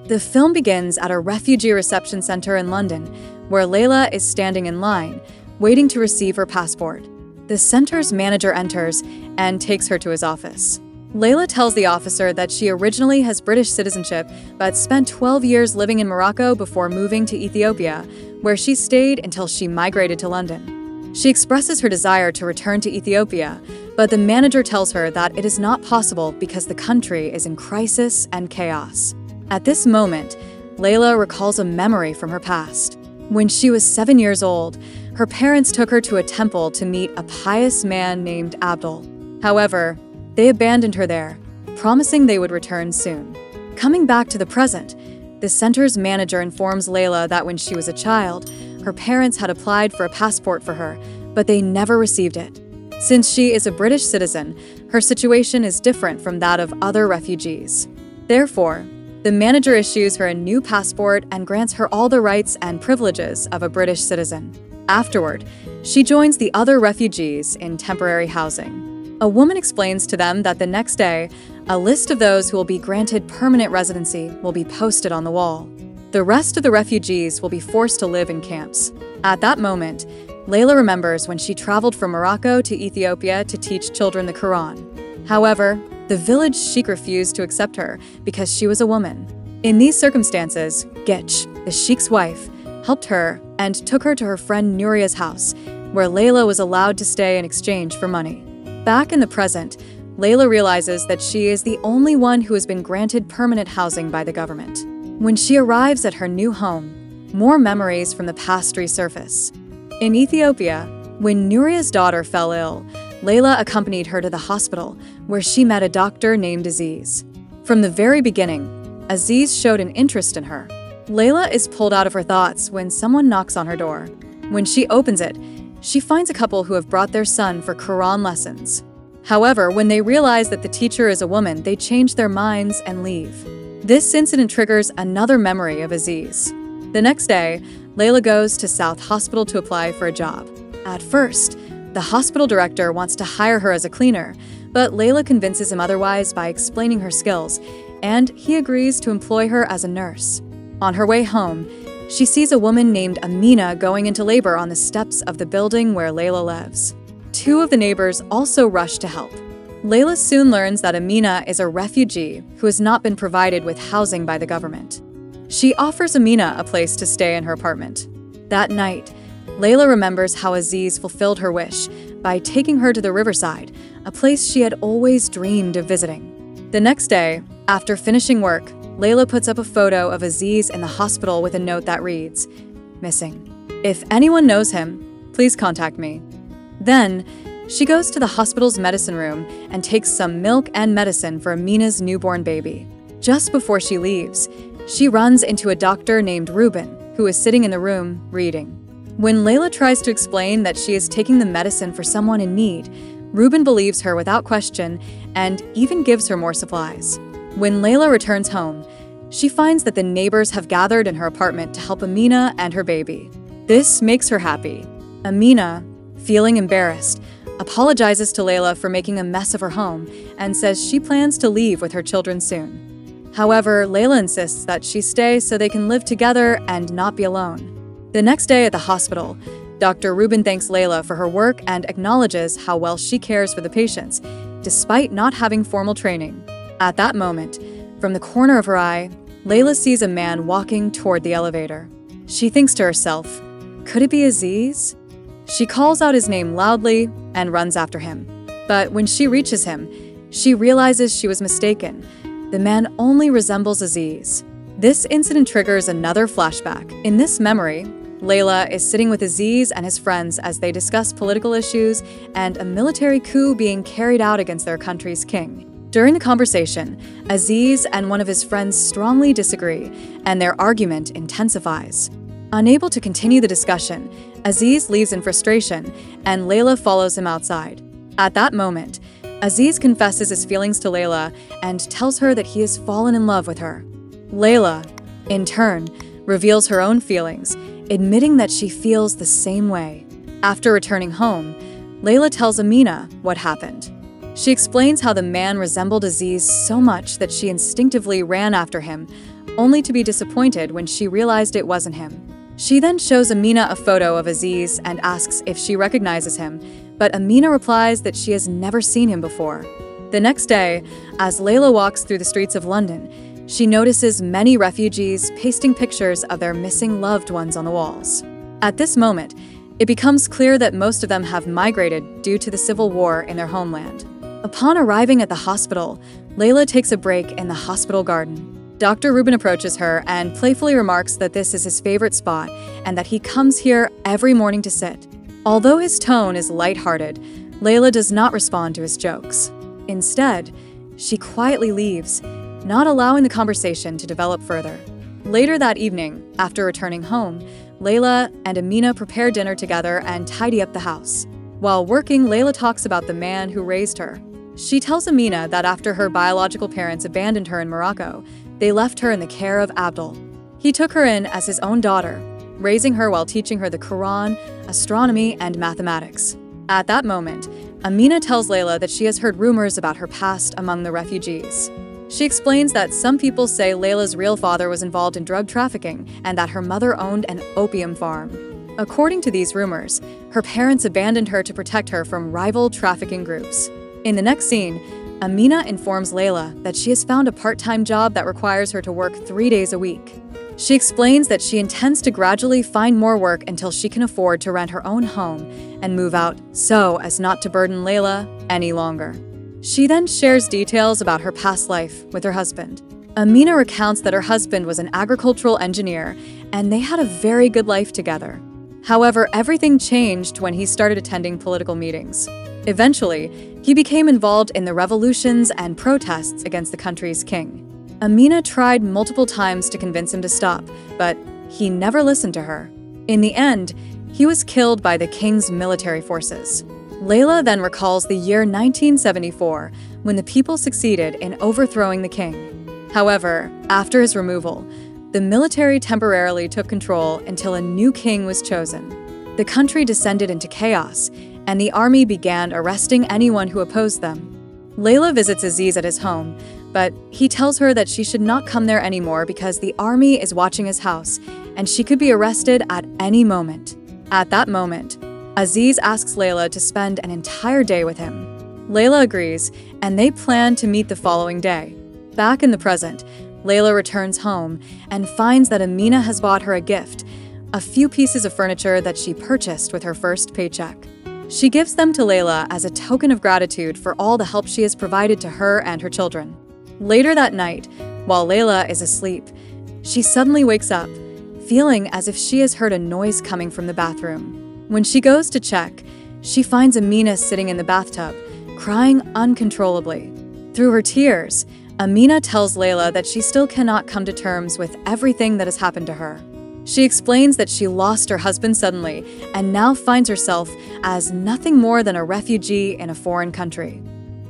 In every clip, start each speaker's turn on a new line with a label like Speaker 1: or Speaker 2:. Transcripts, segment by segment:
Speaker 1: The film begins at a refugee reception center in London, where Layla is standing in line, waiting to receive her passport. The center's manager enters and takes her to his office. Layla tells the officer that she originally has British citizenship but spent 12 years living in Morocco before moving to Ethiopia, where she stayed until she migrated to London. She expresses her desire to return to Ethiopia, but the manager tells her that it is not possible because the country is in crisis and chaos. At this moment, Layla recalls a memory from her past. When she was 7 years old, her parents took her to a temple to meet a pious man named Abdul. However, they abandoned her there, promising they would return soon. Coming back to the present, the center's manager informs Layla that when she was a child, her parents had applied for a passport for her, but they never received it. Since she is a British citizen, her situation is different from that of other refugees. Therefore, the manager issues her a new passport and grants her all the rights and privileges of a British citizen. Afterward, she joins the other refugees in temporary housing. A woman explains to them that the next day, a list of those who will be granted permanent residency will be posted on the wall. The rest of the refugees will be forced to live in camps. At that moment, Layla remembers when she traveled from Morocco to Ethiopia to teach children the Quran. However, the village sheikh refused to accept her because she was a woman. In these circumstances, Gitch, the sheikh's wife, helped her and took her to her friend Nuria's house, where Layla was allowed to stay in exchange for money. Back in the present, Layla realizes that she is the only one who has been granted permanent housing by the government. When she arrives at her new home, more memories from the past resurface. In Ethiopia, when Nuria's daughter fell ill, Layla accompanied her to the hospital, where she met a doctor named Aziz. From the very beginning, Aziz showed an interest in her. Layla is pulled out of her thoughts when someone knocks on her door. When she opens it, she finds a couple who have brought their son for Quran lessons. However, when they realize that the teacher is a woman, they change their minds and leave. This incident triggers another memory of Aziz. The next day, Layla goes to South Hospital to apply for a job. At first, the hospital director wants to hire her as a cleaner, but Layla convinces him otherwise by explaining her skills, and he agrees to employ her as a nurse. On her way home, she sees a woman named Amene going into labor on the steps of the building where Layla lives. Two of the neighbors also rush to help. Layla soon learns that Amene is a refugee who has not been provided with housing by the government. She offers Amene a place to stay in her apartment. That night, Layla remembers how Aziz fulfilled her wish by taking her to the riverside, a place she had always dreamed of visiting. The next day, after finishing work, Layla puts up a photo of Aziz in the hospital with a note that reads, "Missing. If anyone knows him, please contact me." Then, she goes to the hospital's medicine room and takes some milk and medicine for Amene's newborn baby. Just before she leaves, she runs into a doctor named Ruben, who is sitting in the room reading. When Layla tries to explain that she is taking the medicine for someone in need, Ruben believes her without question and even gives her more supplies. When Layla returns home, she finds that the neighbors have gathered in her apartment to help Amene and her baby. This makes her happy. Amene, feeling embarrassed, apologizes to Layla for making a mess of her home and says she plans to leave with her children soon. However, Layla insists that she stay so they can live together and not be alone. The next day at the hospital, Dr. Ruben thanks Layla for her work and acknowledges how well she cares for the patients, despite not having formal training. At that moment, from the corner of her eye, Layla sees a man walking toward the elevator. She thinks to herself, could it be Aziz? She calls out his name loudly and runs after him. But when she reaches him, she realizes she was mistaken. The man only resembles Aziz. This incident triggers another flashback. In this memory, Layla is sitting with Aziz and his friends as they discuss political issues and a military coup being carried out against their country's king. During the conversation, Aziz and one of his friends strongly disagree, and their argument intensifies. Unable to continue the discussion, Aziz leaves in frustration, and Layla follows him outside. At that moment, Aziz confesses his feelings to Layla and tells her that he has fallen in love with her. Layla, in turn, reveals her own feelings, admitting that she feels the same way. After returning home, Layla tells Amene what happened. She explains how the man resembled Aziz so much that she instinctively ran after him, only to be disappointed when she realized it wasn't him. She then shows Amene a photo of Aziz and asks if she recognizes him, but Amene replies that she has never seen him before. The next day, as Layla walks through the streets of London, she notices many refugees pasting pictures of their missing loved ones on the walls. At this moment, it becomes clear that most of them have migrated due to the civil war in their homeland. Upon arriving at the hospital, Layla takes a break in the hospital garden. Dr. Rubin approaches her and playfully remarks that this is his favorite spot and that he comes here every morning to sit. Although his tone is lighthearted, Layla does not respond to his jokes. Instead, she quietly leaves, not allowing the conversation to develop further. Later that evening, after returning home, Layla and Amene prepare dinner together and tidy up the house. While working, Layla talks about the man who raised her. She tells Amene that after her biological parents abandoned her in Morocco, they left her in the care of Abdul. He took her in as his own daughter, raising her while teaching her the Quran, astronomy, and mathematics. At that moment, Amene tells Layla that she has heard rumors about her past among the refugees. She explains that some people say Layla's real father was involved in drug trafficking and that her mother owned an opium farm. According to these rumors, her parents abandoned her to protect her from rival trafficking groups. In the next scene, Amene informs Layla that she has found a part-time job that requires her to work 3 days a week. She explains that she intends to gradually find more work until she can afford to rent her own home and move out so as not to burden Layla any longer. She then shares details about her past life with her husband. Amene recounts that her husband was an agricultural engineer and they had a very good life together. However, everything changed when he started attending political meetings. Eventually, he became involved in the revolutions and protests against the country's king. Amene tried multiple times to convince him to stop, but he never listened to her. In the end, he was killed by the king's military forces. Layla then recalls the year 1974, when the people succeeded in overthrowing the king. However, after his removal, the military temporarily took control until a new king was chosen. The country descended into chaos, and the army began arresting anyone who opposed them. Layla visits Aziz at his home, but he tells her that she should not come there anymore because the army is watching his house, and she could be arrested at any moment. At that moment, Aziz asks Layla to spend an entire day with him. Layla agrees, and they plan to meet the following day. Back in the present, Layla returns home and finds that Amene has bought her a gift, a few pieces of furniture that she purchased with her first paycheck. She gives them to Layla as a token of gratitude for all the help she has provided to her and her children. Later that night, while Layla is asleep, she suddenly wakes up, feeling as if she has heard a noise coming from the bathroom. When she goes to check, she finds Amene sitting in the bathtub, crying uncontrollably. Through her tears, Amene tells Layla that she still cannot come to terms with everything that has happened to her. She explains that she lost her husband suddenly and now finds herself as nothing more than a refugee in a foreign country.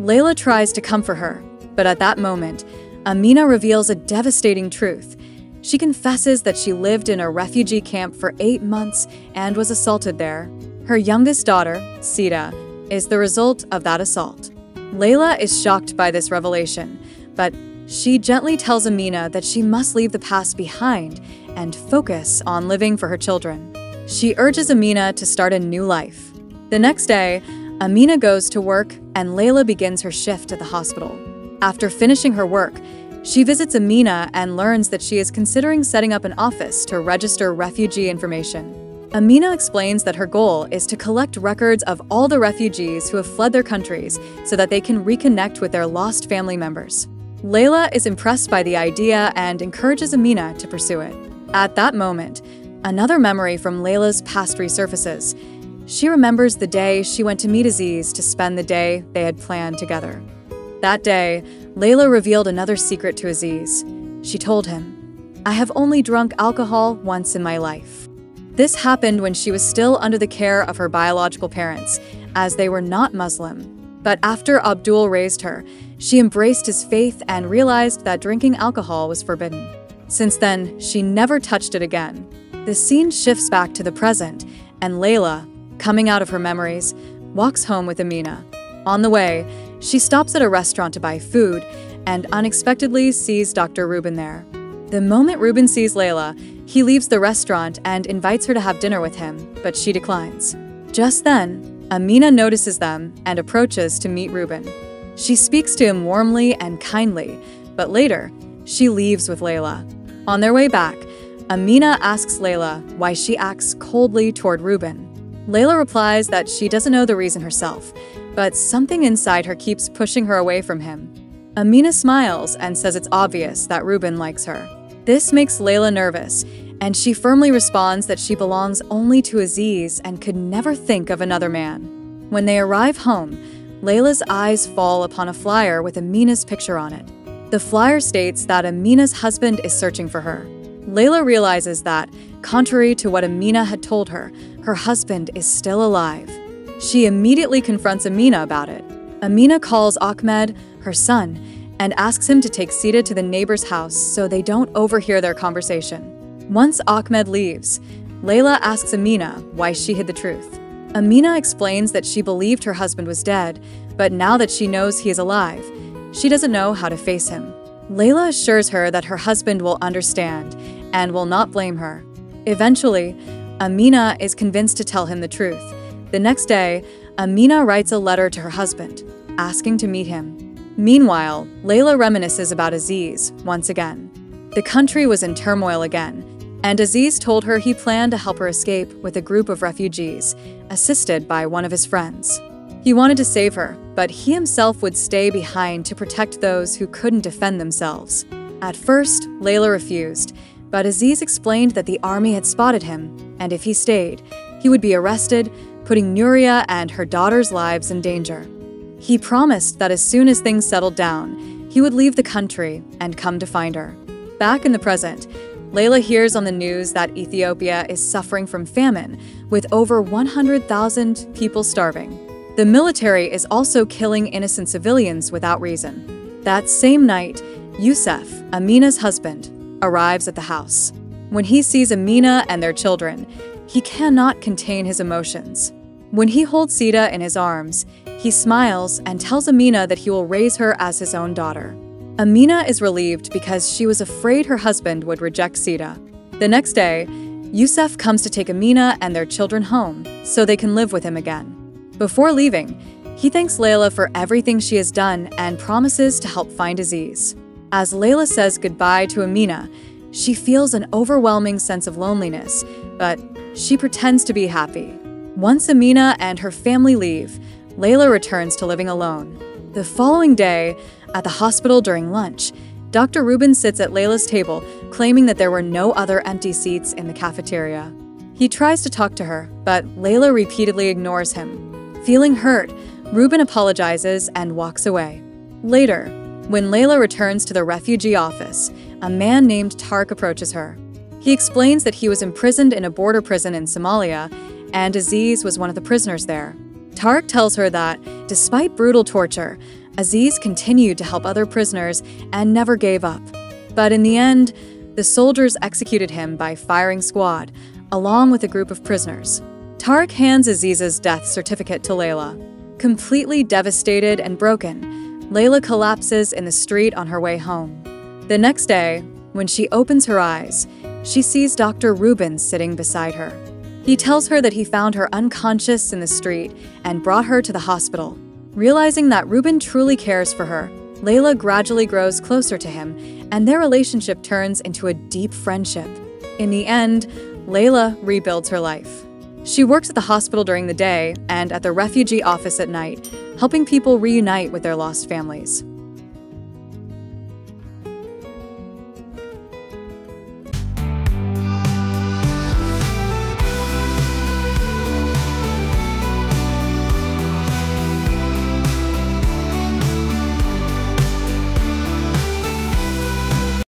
Speaker 1: Layla tries to comfort her, but at that moment, Amene reveals a devastating truth. She confesses that she lived in a refugee camp for 8 months and was assaulted there. Her youngest daughter, Sita, is the result of that assault. Layla is shocked by this revelation, but she gently tells Amene that she must leave the past behind and focus on living for her children. She urges Amene to start a new life. The next day, Amene goes to work and Layla begins her shift at the hospital. After finishing her work, she visits Amene and learns that she is considering setting up an office to register refugee information. Amene explains that her goal is to collect records of all the refugees who have fled their countries so that they can reconnect with their lost family members. Layla is impressed by the idea and encourages Amene to pursue it. At that moment, another memory from Layla's past resurfaces. She remembers the day she went to meet Aziz to spend the day they had planned together. That day, Layla revealed another secret to Aziz. She told him, "I have only drunk alcohol once in my life." This happened when she was still under the care of her biological parents, as they were not Muslim. But after Abdul raised her, she embraced his faith and realized that drinking alcohol was forbidden. Since then, she never touched it again. The scene shifts back to the present, and Layla, coming out of her memories, walks home with Amene. On the way, she stops at a restaurant to buy food and unexpectedly sees Dr. Rubin there. The moment Ruben sees Layla, he leaves the restaurant and invites her to have dinner with him, but she declines. Just then, Amene notices them and approaches to meet Ruben. She speaks to him warmly and kindly, but later, she leaves with Layla. On their way back, Amene asks Layla why she acts coldly toward Ruben. Layla replies that she doesn't know the reason herself, but something inside her keeps pushing her away from him. Amene smiles and says it's obvious that Ruben likes her. This makes Layla nervous, and she firmly responds that she belongs only to Aziz and could never think of another man. When they arrive home, Layla's eyes fall upon a flyer with Amene's picture on it. The flyer states that Amene's husband is searching for her. Layla realizes that, contrary to what Amene had told her, her husband is still alive. She immediately confronts Amene about it. Amene calls Ahmed, her son, and asks him to take Sita to the neighbor's house so they don't overhear their conversation. Once Ahmed leaves, Layla asks Amene why she hid the truth. Amene explains that she believed her husband was dead, but now that she knows he is alive, she doesn't know how to face him. Layla assures her that her husband will understand and will not blame her. Eventually, Amene is convinced to tell him the truth. The next day, Amene writes a letter to her husband, asking to meet him. Meanwhile, Layla reminisces about Aziz once again. The country was in turmoil again, and Aziz told her he planned to help her escape with a group of refugees, assisted by one of his friends. He wanted to save her, but he himself would stay behind to protect those who couldn't defend themselves. At first, Layla refused, but Aziz explained that the army had spotted him, and if he stayed, he would be arrested, putting Nuria and her daughter's lives in danger. He promised that as soon as things settled down, he would leave the country and come to find her. Back in the present, Layla hears on the news that Ethiopia is suffering from famine, with over 100,000 people starving. The military is also killing innocent civilians without reason. That same night, Yusuf, Amene's husband, arrives at the house. When he sees Amene and their children, he cannot contain his emotions. When he holds Sita in his arms, he smiles and tells Amene that he will raise her as his own daughter. Amene is relieved because she was afraid her husband would reject Sita. The next day, Yusuf comes to take Amene and their children home so they can live with him again. Before leaving, he thanks Layla for everything she has done and promises to help find Aziz. As Layla says goodbye to Amene, she feels an overwhelming sense of loneliness, but she pretends to be happy. Once Amene and her family leave, Layla returns to living alone. The following day, at the hospital during lunch, Dr. Ruben sits at Layla's table, claiming that there were no other empty seats in the cafeteria. He tries to talk to her, but Layla repeatedly ignores him. Feeling hurt, Ruben apologizes and walks away. Later, when Layla returns to the refugee office, a man named Tark approaches her. He explains that he was imprisoned in a border prison in Somalia, and Aziz was one of the prisoners there. Tark tells her that, despite brutal torture, Aziz continued to help other prisoners and never gave up. But in the end, the soldiers executed him by firing squad, along with a group of prisoners. Tark hands Aziz's death certificate to Layla. Completely devastated and broken, Layla collapses in the street on her way home. The next day, when she opens her eyes, she sees Dr. Ruben sitting beside her. He tells her that he found her unconscious in the street and brought her to the hospital. Realizing that Ruben truly cares for her, Layla gradually grows closer to him, and their relationship turns into a deep friendship. In the end, Layla rebuilds her life. She works at the hospital during the day and at the refugee office at night, helping people reunite with their lost families.